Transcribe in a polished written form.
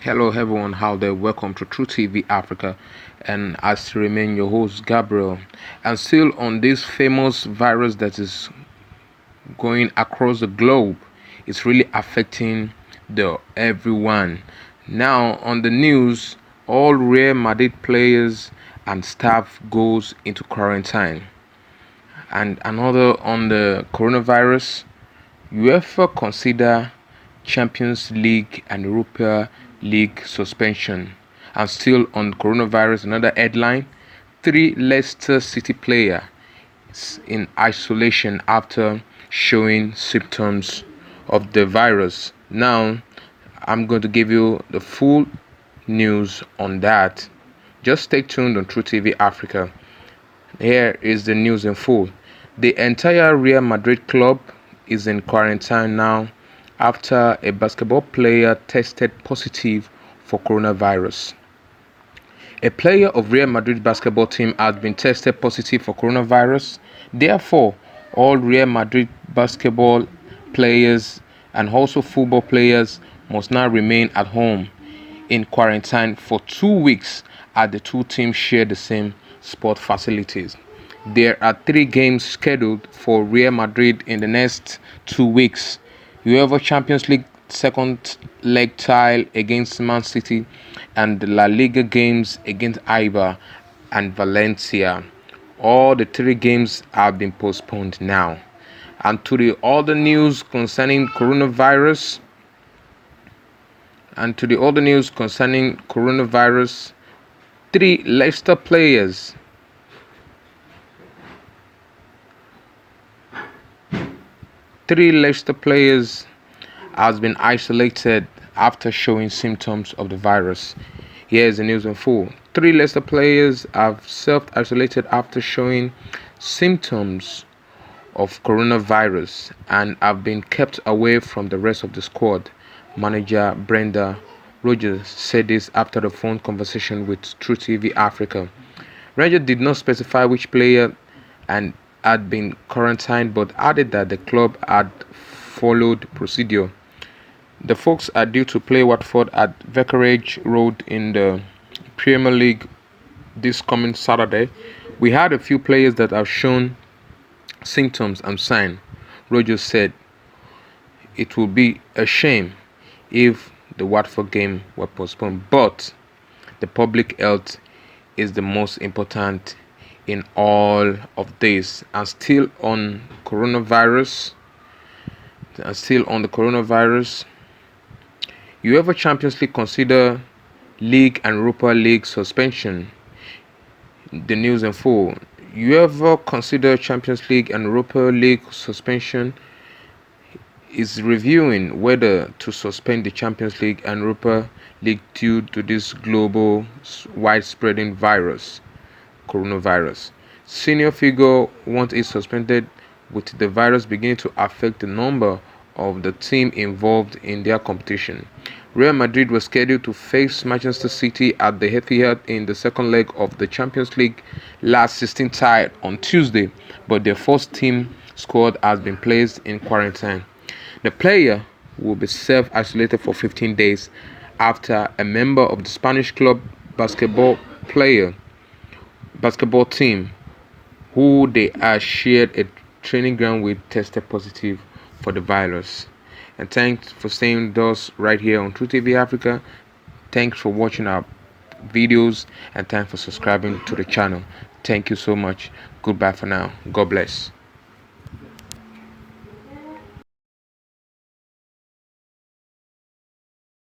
Hello everyone, how there? Welcome to True TV Africa, and I still remain your host Gabriel. And still on this famous virus that is going across the globe, it's really affecting the everyone. Now on the news, all Real Madrid players and staff goes into quarantine. And another on the coronavirus, UEFA consider Champions League and Europa League suspension. And still on coronavirus, another headline: three Leicester City players in isolation after showing symptoms of the virus. Now, I'm going to give you the full news on that. Just stay tuned on True TV Africa. Here is the news in full. The entire Real Madrid club is in quarantine now after a basketball player tested positive for coronavirus. A player of Real Madrid basketball team has been tested positive for coronavirus. Therefore, all Real Madrid basketball players and also football players must now remain at home in quarantine for 2 weeks as the two teams share the same sport facilities. There are 3 games scheduled for Real Madrid in the next 2 weeks. UEFA Champions League second leg tie against Man City and the La Liga games against Eibar and Valencia. All the 3 games have been postponed now. And to the other news concerning coronavirus, three Leicester players has been isolated after showing symptoms of the virus. Here is the news in full. 3 Leicester players have self-isolated after showing symptoms of coronavirus and have been kept away from the rest of the squad. Manager Brenda Rogers said this after a phone conversation with True TV Africa. Rogers did not specify which player and had been quarantined, but added that the club had followed procedure. The Folks are due to play Watford at Vicarage Road in the Premier League this coming Saturday. We had a few players that have shown symptoms and signs. Rogers said it would be a shame if the Watford game were postponed, but the public health is the most important in all of this. And still on the coronavirus, UEFA Champions League consider League and Europa League suspension. The news in full. UEFA consider Champions League and Europa League suspension, is reviewing whether to suspend the Champions League and Europa League due to this global widespreading coronavirus. Senior figure want it suspended with the virus beginning to affect the number of the team involved in their competition. Real Madrid was scheduled to face Manchester City at the Etihad in the second leg of the Champions League last 16 tie on Tuesday, but their first team squad has been placed in quarantine. The player will be self-isolated for 15 days after a member of the Spanish club basketball team who they are shared a training ground with tested positive for the virus. And thanks for staying with us right here on True TV Africa. Thanks for watching our videos and thanks for subscribing to the channel. Thank you so much. Goodbye for now. God bless.